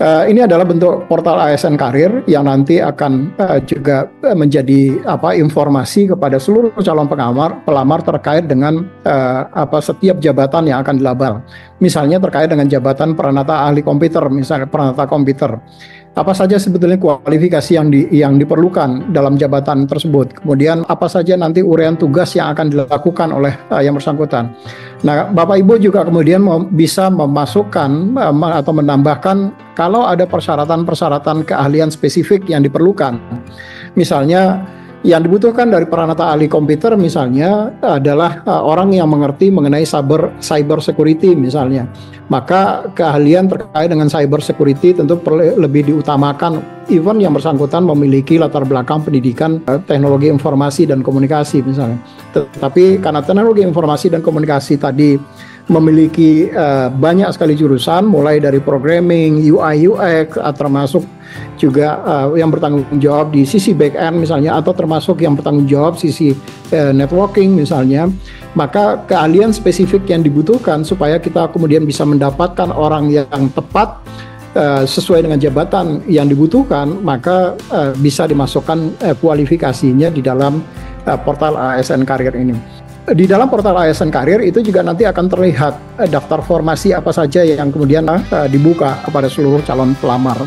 Ini adalah bentuk portal ASN Karir yang nanti akan juga menjadi informasi kepada seluruh calon pelamar terkait dengan setiap jabatan yang akan dilamar. Misalnya terkait dengan jabatan peranata ahli komputer, misalnya peranata komputer. Apa saja sebetulnya kualifikasi yang diperlukan dalam jabatan tersebut. Kemudian apa saja nanti uraian tugas yang akan dilakukan oleh yang bersangkutan. Nah, Bapak Ibu juga kemudian bisa memasukkan atau menambahkan kalau ada persyaratan-persyaratan keahlian spesifik yang diperlukan. Misalnya yang dibutuhkan dari peranata ahli komputer misalnya adalah orang yang mengerti mengenai cyber security misalnya. Maka keahlian terkait dengan cyber security tentu perlu lebih diutamakan, even yang bersangkutan memiliki latar belakang pendidikan teknologi informasi dan komunikasi misalnya. Tetapi karena teknologi informasi dan komunikasi tadi memiliki banyak sekali jurusan, mulai dari programming, UI, UX, termasuk juga yang bertanggung jawab di sisi back end misalnya, atau termasuk yang bertanggung jawab sisi networking misalnya, maka keahlian spesifik yang dibutuhkan supaya kita kemudian bisa mendapatkan orang yang tepat sesuai dengan jabatan yang dibutuhkan, maka bisa dimasukkan kualifikasinya di dalam portal ASN Karir ini. Di dalam portal ASN Karir itu juga nanti akan terlihat daftar formasi apa saja yang kemudian dibuka kepada seluruh calon pelamar.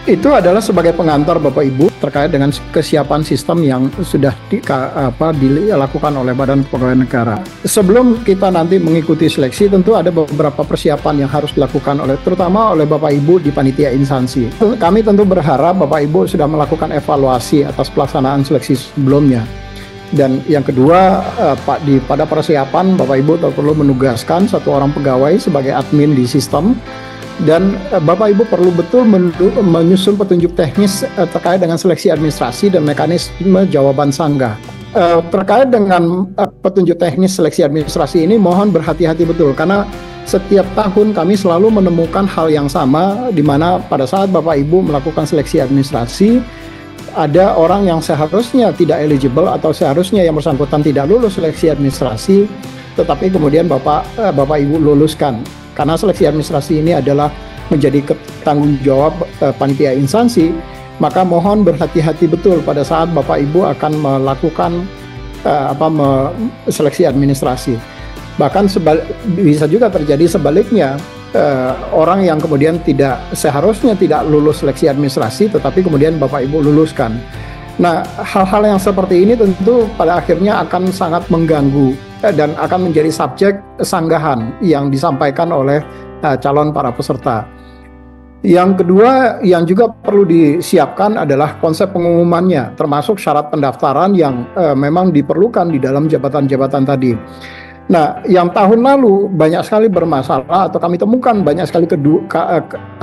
Itu adalah sebagai pengantar Bapak Ibu terkait dengan kesiapan sistem yang sudah dilakukan oleh Badan Kepegawaian Negara. Sebelum kita nanti mengikuti seleksi, tentu ada beberapa persiapan yang harus dilakukan terutama oleh Bapak Ibu di panitia instansi. Kami tentu berharap Bapak Ibu sudah melakukan evaluasi atas pelaksanaan seleksi sebelumnya. Dan yang kedua, pada persiapan Bapak Ibu perlu menugaskan satu orang pegawai sebagai admin di sistem. Dan Bapak Ibu perlu betul menyusun petunjuk teknis terkait dengan seleksi administrasi dan mekanisme jawaban sanggah. Terkait dengan petunjuk teknis seleksi administrasi ini, mohon berhati-hati betul, karena setiap tahun kami selalu menemukan hal yang sama, di mana pada saat Bapak Ibu melakukan seleksi administrasi, ada orang yang seharusnya tidak eligible atau seharusnya yang bersangkutan tidak lulus seleksi administrasi, tetapi kemudian Bapak Ibu luluskan. Karena seleksi administrasi ini adalah menjadi tanggung jawab panitia instansi, maka mohon berhati-hati betul pada saat Bapak Ibu akan melakukan seleksi administrasi. Bahkan bisa juga terjadi sebaliknya, orang yang kemudian seharusnya tidak lulus seleksi administrasi, tetapi kemudian Bapak Ibu luluskan. Nah, hal-hal yang seperti ini tentu pada akhirnya akan sangat mengganggu dan akan menjadi subjek sanggahan yang disampaikan oleh calon para peserta. Yang kedua yang juga perlu disiapkan adalah konsep pengumumannya, termasuk syarat pendaftaran yang memang diperlukan di dalam jabatan-jabatan tadi. Nah, yang tahun lalu banyak sekali bermasalah atau kami temukan banyak sekali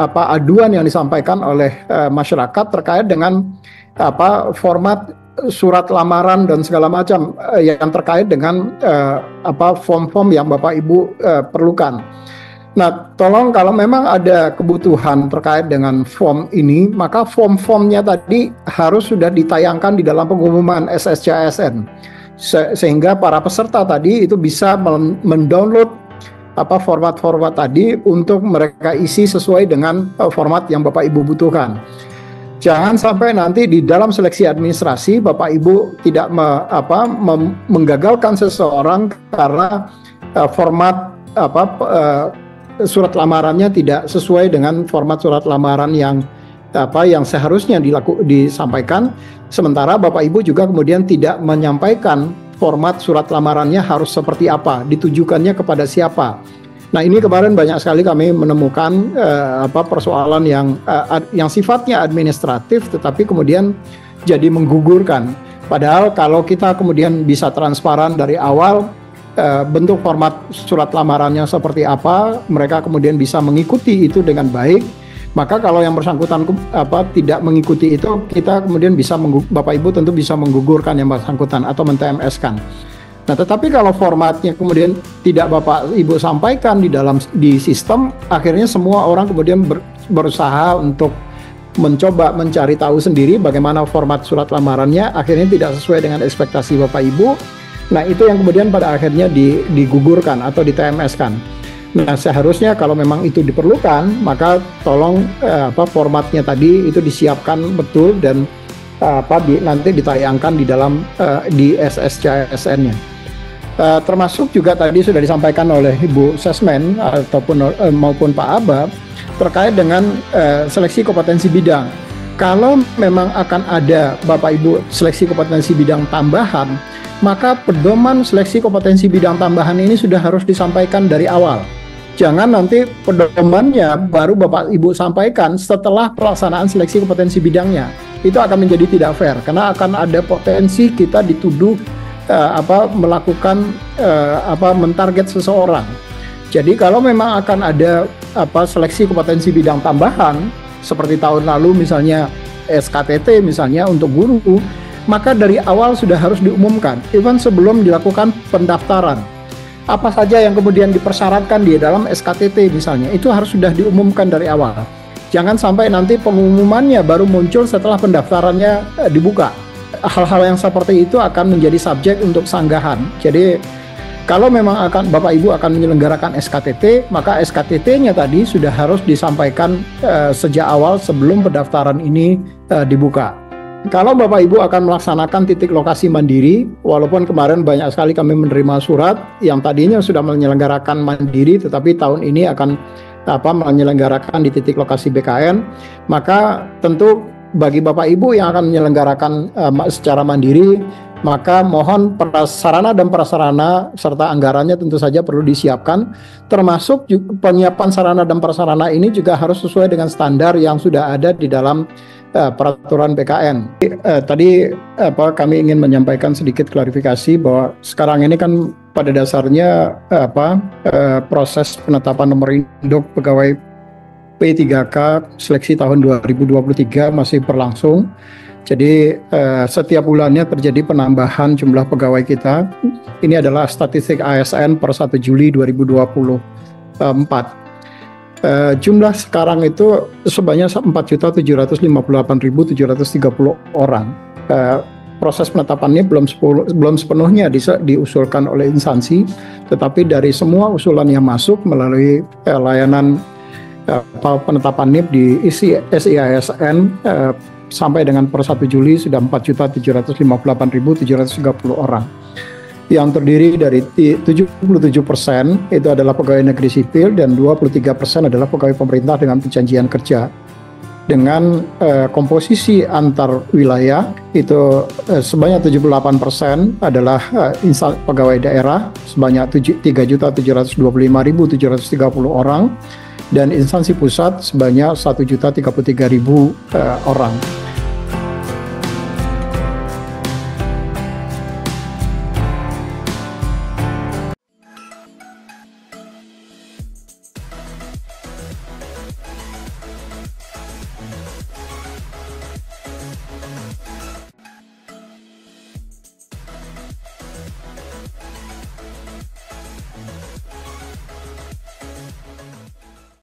aduan yang disampaikan oleh masyarakat terkait dengan format surat lamaran dan segala macam yang terkait dengan form-form yang Bapak Ibu perlukan. Nah, tolong kalau memang ada kebutuhan terkait dengan form ini, maka form-formnya tadi harus sudah ditayangkan di dalam pengumuman SSCASN, sehingga para peserta tadi itu bisa mendownload format-format tadi untuk mereka isi sesuai dengan format yang Bapak Ibu butuhkan. Jangan sampai nanti di dalam seleksi administrasi Bapak Ibu tidak menggagalkan seseorang karena format surat lamarannya tidak sesuai dengan format surat lamaran yang seharusnya disampaikan, sementara Bapak Ibu juga kemudian tidak menyampaikan format surat lamarannya harus seperti apa, ditujukannya kepada siapa. Nah, ini kemarin banyak sekali kami menemukan persoalan yang sifatnya administratif tetapi kemudian jadi menggugurkan. Padahal kalau kita kemudian bisa transparan dari awal bentuk format surat lamarannya seperti apa, mereka kemudian bisa mengikuti itu dengan baik. Maka kalau yang bersangkutan tidak mengikuti itu, kita kemudian bisa Bapak Ibu tentu bisa menggugurkan yang bersangkutan atau men-TMS-kan. Nah, tetapi kalau formatnya kemudian tidak Bapak Ibu sampaikan di sistem, akhirnya semua orang kemudian berusaha untuk mencoba mencari tahu sendiri bagaimana format surat lamarannya, akhirnya tidak sesuai dengan ekspektasi Bapak Ibu. Nah, itu yang kemudian pada akhirnya digugurkan atau di-TMS-kan. Nah, seharusnya kalau memang itu diperlukan, maka tolong formatnya tadi itu disiapkan betul dan nanti ditayangkan di dalam di SSCASN-nya. Termasuk juga tadi sudah disampaikan oleh Ibu Sesmen maupun Pak Aba terkait dengan seleksi kompetensi bidang. Kalau memang akan ada Bapak Ibu seleksi kompetensi bidang tambahan, maka pedoman seleksi kompetensi bidang tambahan ini sudah harus disampaikan dari awal. Jangan nanti pedomannya baru Bapak Ibu sampaikan setelah pelaksanaan seleksi kompetensi bidangnya. Itu akan menjadi tidak fair karena akan ada potensi kita dituduh melakukan mentarget seseorang. Jadi kalau memang akan ada seleksi kompetensi bidang tambahan seperti tahun lalu misalnya SKTT misalnya untuk guru, maka dari awal sudah harus diumumkan even sebelum dilakukan pendaftaran. Apa saja yang kemudian dipersyaratkan di dalam SKTT misalnya, itu harus sudah diumumkan dari awal. Jangan sampai nanti pengumumannya baru muncul setelah pendaftarannya dibuka. Hal-hal yang seperti itu akan menjadi subjek untuk sanggahan. Jadi kalau memang Bapak Ibu akan menyelenggarakan SKTT, maka SKTT-nya tadi sudah harus disampaikan sejak awal sebelum pendaftaran ini dibuka. Kalau Bapak Ibu akan melaksanakan titik lokasi mandiri, walaupun kemarin banyak sekali kami menerima surat yang tadinya sudah menyelenggarakan mandiri, tetapi tahun ini akan menyelenggarakan di titik lokasi BKN, maka tentu bagi Bapak Ibu yang akan menyelenggarakan secara mandiri, maka mohon sarana dan prasarana serta anggarannya tentu saja perlu disiapkan, termasuk penyiapan sarana dan prasarana ini juga harus sesuai dengan standar yang sudah ada di dalam peraturan PKN. Tadi kami ingin menyampaikan sedikit klarifikasi bahwa sekarang ini kan pada dasarnya proses penetapan nomor induk pegawai P3K seleksi tahun 2023 masih berlangsung. Jadi setiap bulannya terjadi penambahan jumlah pegawai kita. Ini adalah statistik ASN per 1 Juli 2024. Jumlah sekarang itu sebanyak 4.758.730 orang. Proses penetapannya belum sepenuhnya diusulkan oleh instansi, tetapi dari semua usulan yang masuk melalui layanan penetapan NIP di SIASN sampai dengan per 1 Juli sudah 4.758.730 orang. Yang terdiri dari 77% itu adalah pegawai negeri sipil dan 23% adalah pegawai pemerintah dengan perjanjian kerja. Dengan komposisi antar wilayah itu sebanyak 78% adalah pegawai daerah sebanyak 3.725.730 orang dan instansi pusat sebanyak 1.033.000 orang.